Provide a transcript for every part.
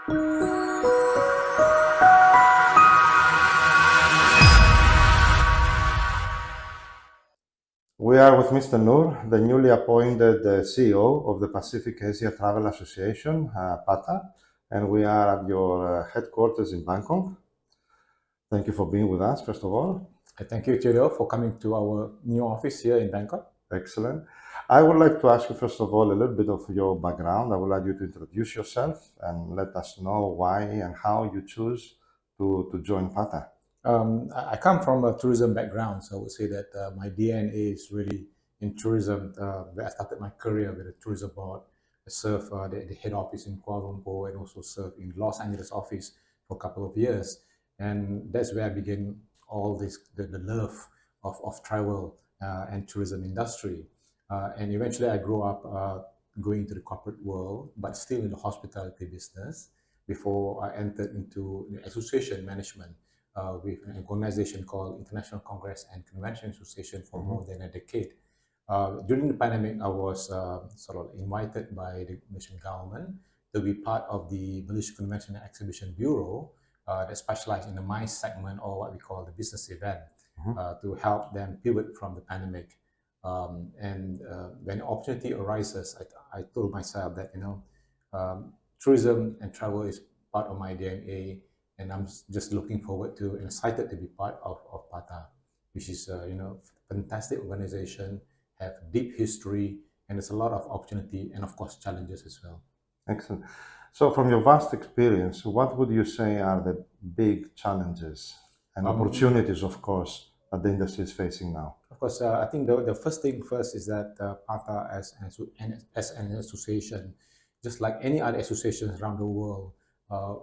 We are with Mr. Noor, the newly appointed CEO of the Pacific Asia Travel Association, PATA, and we are at your headquarters in Bangkok. Thank you for being with us, first of all. Thank you, Theodore, for coming to our new office here in Bangkok. Excellent. I would like to ask you, first of all, a little bit of your background. I would like you to introduce yourself and let us know why and how you choose to join PATA. I come from a tourism background, so I would say that my DNA is really in tourism. Where I started my career with a tourism board. I served the head office in Kuala Lumpur and also served in Los Angeles office for a couple of years. And that's where I began all this, the love of travel and tourism industry. And eventually I grew up going to the corporate world, but still in the hospitality business before I entered into the association management with an organization called International Congress and Convention Association for more than a decade. During the pandemic, I was sort of invited by the Malaysian government to be part of the Malaysia Convention and Exhibition Bureau that specialized in the MICE segment, or what we call the business event, to help them pivot from the pandemic. When the opportunity arises, I told myself that tourism and travel is part of my DNA, and I'm just looking forward to and excited to be part of PATA, which is fantastic organization, have deep history, and there's a lot of opportunity and of course challenges as well. Excellent. So, from your vast experience, what would you say are the big challenges and opportunities, of course, that the industry is facing now? Of course, I think the first thing first is that PATA as an association, just like any other associations around the world,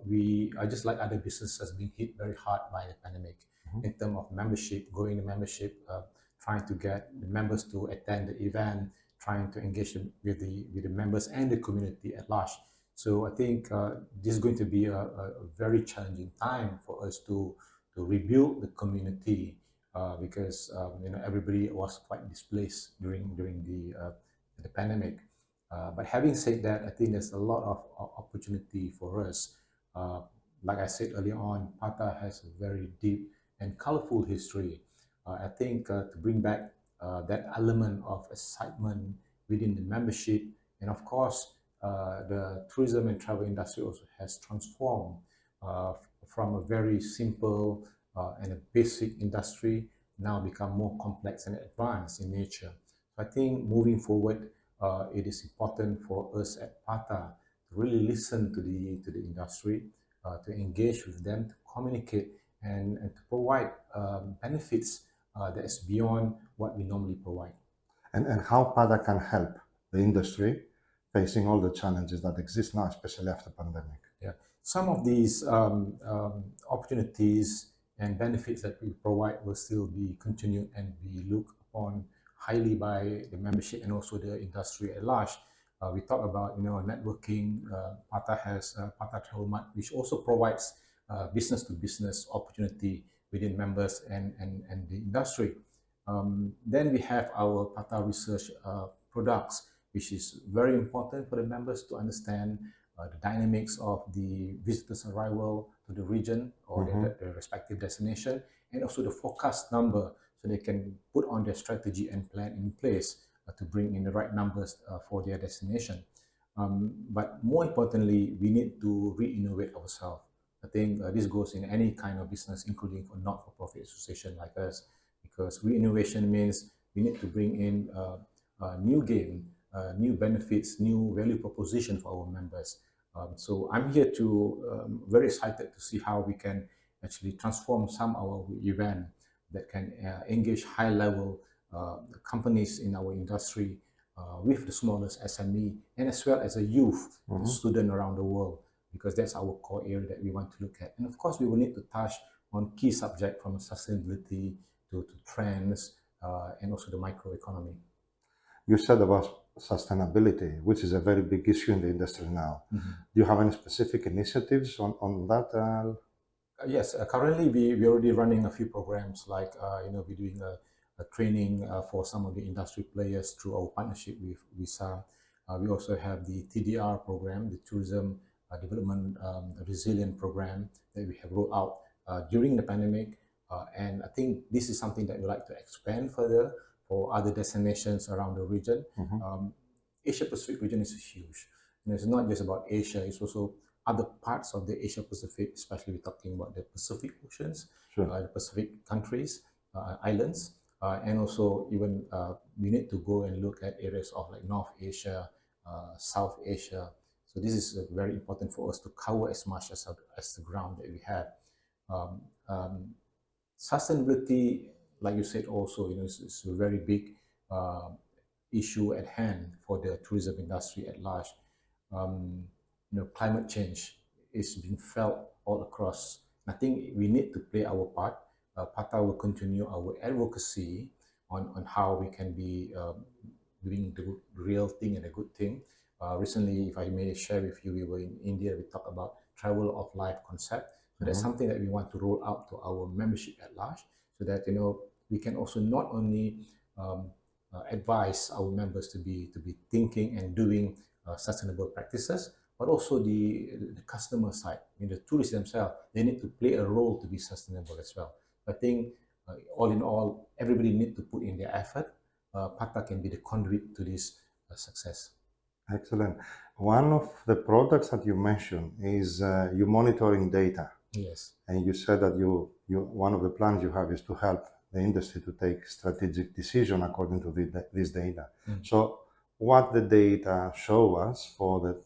we are just like other businesses being hit very hard by the pandemic in terms of membership, growing the membership, trying to get the members to attend the event, trying to engage with the members and the community at large. So I think this is going to be a very challenging time for us to rebuild the community because everybody was quite displaced during the pandemic. But having said that, I think there's a lot of opportunity for us. Like I said earlier on, PATA has a very deep and colorful history. I think to bring back that element of excitement within the membership, and of course, the tourism and travel industry also has transformed from a very simple and a basic industry, now become more complex and advanced in nature. So I think moving forward, it is important for us at PATA to really listen to the industry, to engage with them, to communicate, and to provide benefits that is beyond what we normally provide. And how PATA can help the industry facing all the challenges that exist now, especially after pandemic. Yeah, some of these opportunities and benefits that we provide will still be continued and be looked upon highly by the membership and also the industry at large. We talk about networking. PATA has PATA Travel Mart, which also provides business to business opportunity within members and the industry. Then we have our PATA research products, which is very important for the members to understand the dynamics of the visitors' arrival to the region or the respective destination, and also the forecast number, so they can put on their strategy and plan in place to bring in the right numbers for their destination. But more importantly, we need to re-innovate ourselves. I think this goes in any kind of business, including for not-for-profit association like us, because re-innovation means we need to bring in new game, new benefits, new value proposition for our members. So I'm here to very excited to see how we can actually transform some of our event that can engage high-level companies in our industry with the smallest SME and as well as a youth student around the world, because that's our core area that we want to look at. And of course, we will need to touch on key subjects from sustainability to trends and also the microeconomy. You said about sustainability, which is a very big issue in the industry now. Do you have any specific initiatives on that? Yes, currently we're already running a few programs like, we're doing a training for some of the industry players through our partnership with Visa. We also have the TDR program, the Tourism development resilient program that we have rolled out during the pandemic. And I think this is something that we like to expand further for other destinations around the region. Asia Pacific region is huge. And it's not just about Asia, it's also other parts of the Asia Pacific, especially we're talking about the Pacific Oceans, Sure. the Pacific countries, islands, and also even we need to go and look at areas of like North Asia, South Asia. So this is very important for us to cover as much as the ground that we have. Um, um, Sustainability, like you said, also is a very big uh, issue at hand for the tourism industry at large. Um, Climate change is being felt all across. I think we need to play our part. PATA will continue our advocacy on how we can be doing the real thing and a good thing. Recently, if I may share with you, we were in India. We talked about travel of life concept. So that's something that we want to roll out to our membership at large, so that we can also not only um, advise our members to be thinking and doing sustainable practices, but also the customer side, the tourists themselves, they need to play a role to be sustainable as well. I think all in all, everybody need to put in their effort. PATA can be the conduit to this success. Excellent. One of the products that you mentioned is you monitoring data. Yes. And you said that one of the plans you have is to help the industry to take strategic decision according to this data. So what the data show us for the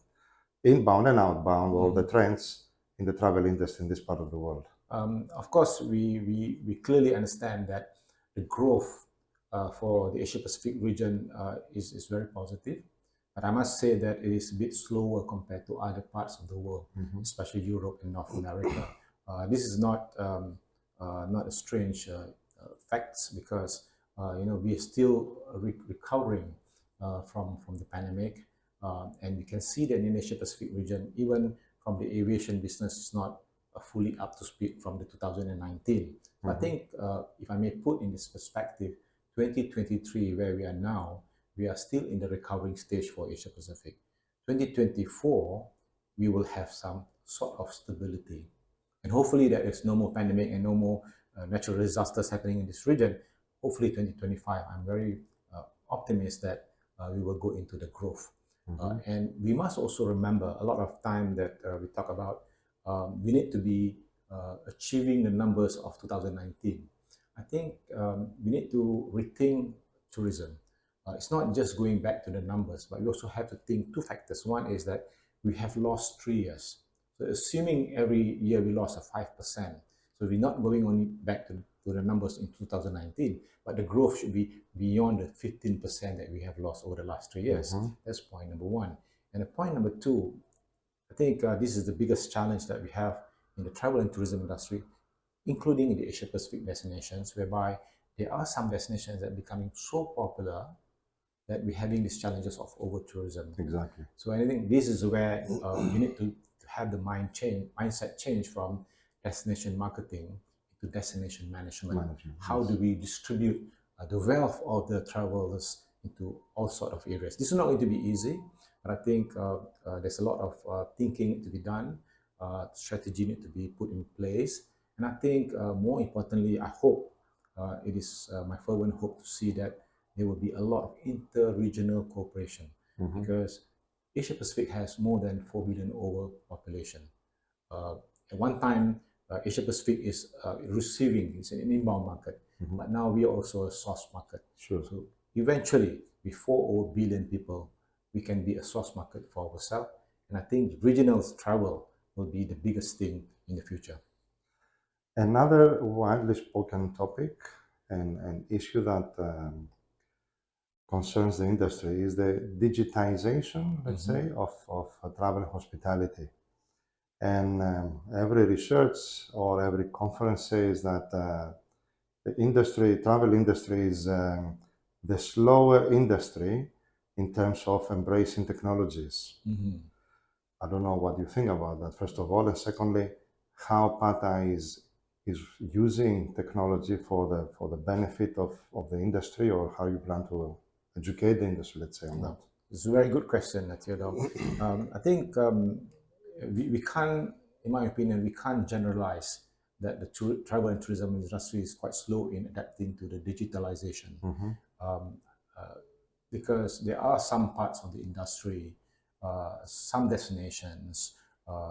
inbound and outbound or the trends in the travel industry in this part of the world? Of course, we clearly understand that the growth for the Asia Pacific region is very positive. But I must say that it is a bit slower compared to other parts of the world, especially Europe and North America. This is not a strange facts, because we are still recovering from the pandemic, and we can see that in the Asia Pacific region, even from the aviation business, is not fully up to speed from the 2019. I think if I may put in this perspective, 2023, where we are now, we are still in the recovering stage for Asia Pacific. 2024, we will have some sort of stability. And hopefully there is no more pandemic and no more natural disasters happening in this region. Hopefully 2025, I'm very optimistic that we will go into the growth. And we must also remember a lot of time that we talk about, we need to be achieving the numbers of 2019. I think we need to rethink tourism. It's not just going back to the numbers, but we also have to think two factors. One is that we have lost 3 years. So assuming every year we lost a 5%, so we're not going only back to the numbers in 2019, but the growth should be beyond the 15% that we have lost over the last 3 years. That's point number one. And the point number two, I think this is the biggest challenge that we have in the travel and tourism industry, including in the Asia Pacific destinations, whereby there are some destinations that are becoming so popular that we're having these challenges of over tourism. Exactly. So I think this is where we need to have the mindset change from destination marketing to destination management. How do we distribute the wealth of the travelers into all sort of areas? This is not going to be easy, but I think there's a lot of thinking to be done. Strategy need to be put in place, and I think more importantly, I hope it is my fervent hope to see that there will be a lot of inter-regional cooperation, because Asia Pacific has more than 4 billion over population. At one time, Asia Pacific is receiving, it's an inbound market, but now we are also a source market. Sure. So eventually, with 4 billion people, we can be a source market for ourselves. And I think regional travel will be the biggest thing in the future. Another widely spoken topic and an issue that concerns the industry is the digitization, let's say, of travel and hospitality. And every research or every conference says that the travel industry is the slower industry in terms of embracing technologies. I don't know what you think about that, first of all, and secondly, how PATA is using technology for the benefit of the industry, or how you plan to educate the industry, let's say, on that. It's a very good question, Theodore. I think we can't, in my opinion, we can't generalize that the travel and tourism industry is quite slow in adapting to the digitalization. Mm-hmm. Um, uh, because there are some parts of the industry, some destinations,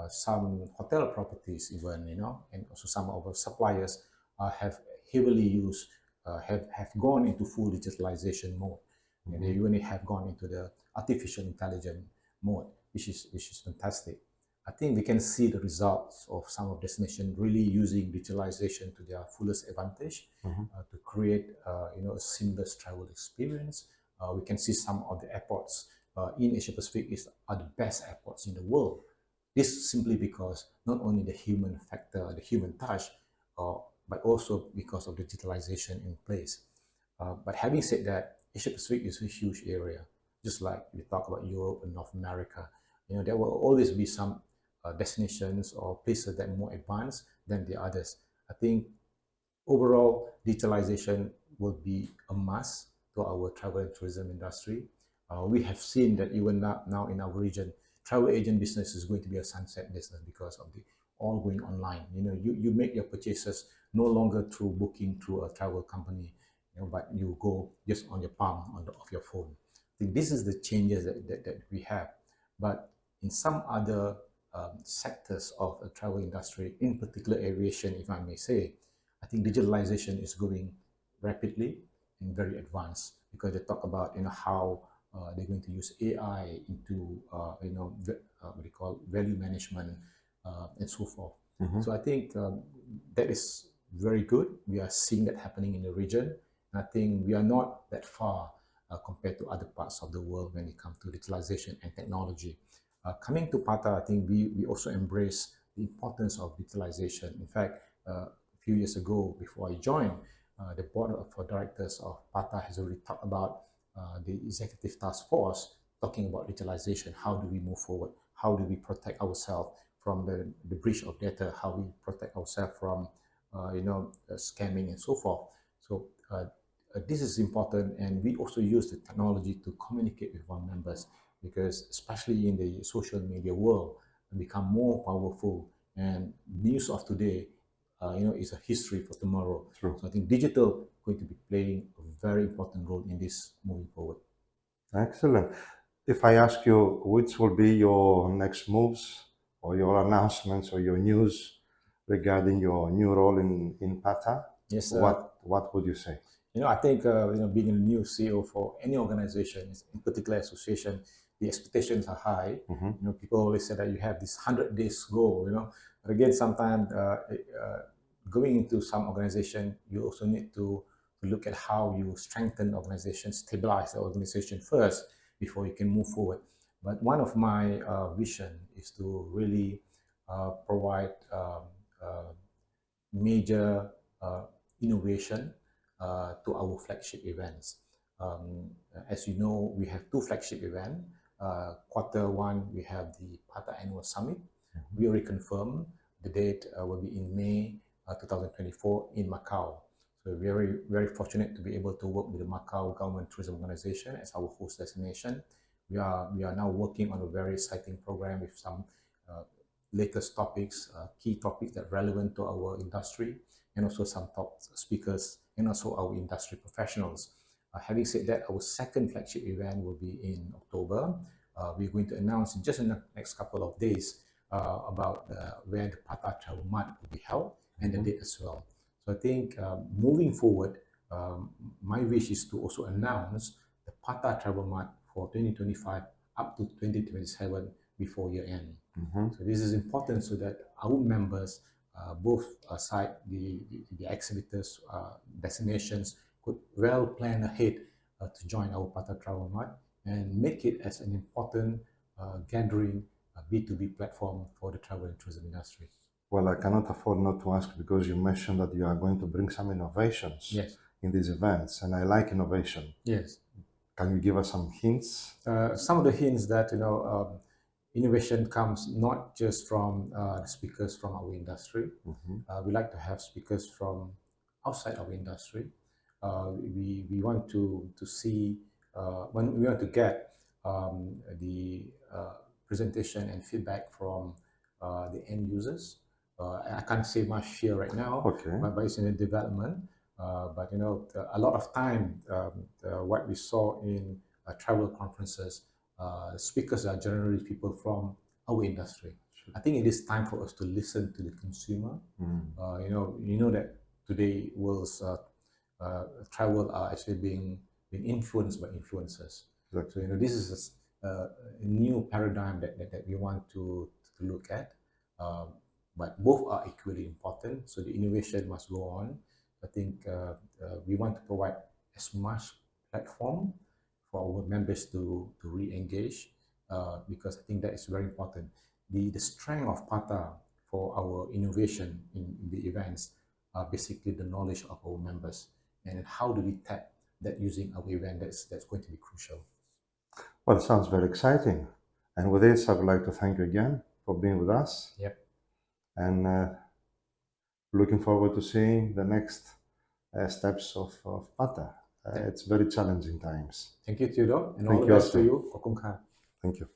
some hotel properties even, and also some of our suppliers have heavily used, have gone into full digitalization mode. And they Mm-hmm. even have gone into the artificial intelligence mode, which is fantastic. I think we can see the results of some of destinations really using digitalization to their fullest advantage Mm-hmm. to create, a seamless travel experience. We can see some of the airports in Asia Pacific are the best airports in the world. This simply because not only the human factor, the human touch, but also because of digitalization in place. But having said that, Asia Pacific is a huge area. Just like we talk about Europe and North America, there will always be some destinations or places that are more advanced than the others. I think overall, digitalization will be a must to our travel and tourism industry. We have seen that even now in our region, travel agent business is going to be a sunset business because of the all going online. You make your purchases no longer through booking through a travel company, but you go just on your palm of your phone. I think this is the changes that we have. But in some other sectors of the travel industry, in particular aviation, if I may say, I think digitalization is going rapidly and very advanced because they talk about how they're going to use AI into what they call value management and so forth. Mm-hmm. So I think that is very good. We are seeing that happening in the region. And I think we are not that far compared to other parts of the world when it comes to digitalization and technology. Coming to PATA, I think we also embrace the importance of digitalization. In fact, a few years ago, before I joined, the board of directors of PATA has already talked about the executive task force talking about digitalization. How do we move forward? How do we protect ourselves from the breach of data? How we protect ourselves from scamming and so forth. So this is important, and we also use the technology to communicate with our members because, especially in the social media world, become more powerful. And news of today, is a history for tomorrow. True. So I think digital is going to be playing a very important role in this moving forward. Excellent. If I ask you which will be your next moves or your announcements or your news regarding your new role in PATA, Yes, what would you say? I think being a new CEO for any organization, in particular association, the expectations are high. Mm-hmm. People always say that you have this 100 days goal. But again, sometimes going into some organization, you also need to look at how you strengthen the organization, stabilize the organization first before you can move forward. But one of my vision is to really provide major innovation to our flagship events. As you know, we have two flagship events. Quarter 1, we have the PATA Annual Summit. We already confirmed the date will be in May 2024 in Macau. So we're very, very fortunate to be able to work with the Macau Government Tourism Organization as our host destination. We are now working on a very exciting program with some uh, latest topics, key topics that are relevant to our industry, and also some top speakers and also our industry professionals. Having said that, our second flagship event will be in October. We're going to announce in just in the next couple of days about where the PATA Travel Month will be held and the date as well. So I think moving forward, my wish is to also announce the PATA Travel Month for 2025 up to 2027 before year end. Mm-hmm. So this is important so that our members, both side the exhibitors, destinations, could well plan ahead to join our PATA Travel Mart and make it as an important gathering B2B platform for the travel and tourism industry. Well, I cannot afford not to ask because you mentioned that you are going to bring some innovations Yes. in these events, and I like innovation. Yes. Can you give us some hints? Some of the hints that innovation comes not just from speakers from our industry. Mm-hmm. We like to have speakers from outside our industry. We want to see when we want to get the presentation and feedback from the end users. I can't say much here right now, Okay. but it's in the development. But a lot of time, what we saw in travel conferences, speakers are generally people from our industry. I think it is time for us to listen to the consumer. You know that today world's travel are actually being influenced by influencers. Exactly. So this is a new paradigm that we want to look at. But both are equally important. So the innovation must go on. I think we want to provide as much platform for our members to re-engage because I think that is very important. The strength of PATA for our innovation in the events are basically the knowledge of our members and how do we tap that using our event. That's going to be crucial. Well, it sounds very exciting. And with this, I would like to thank you again for being with us. Yep. And looking forward to seeing the next steps of PATA. It's very challenging times. Thank you, Theodore, and all Thank the you best to also. you. Kokung Kha. Thank you.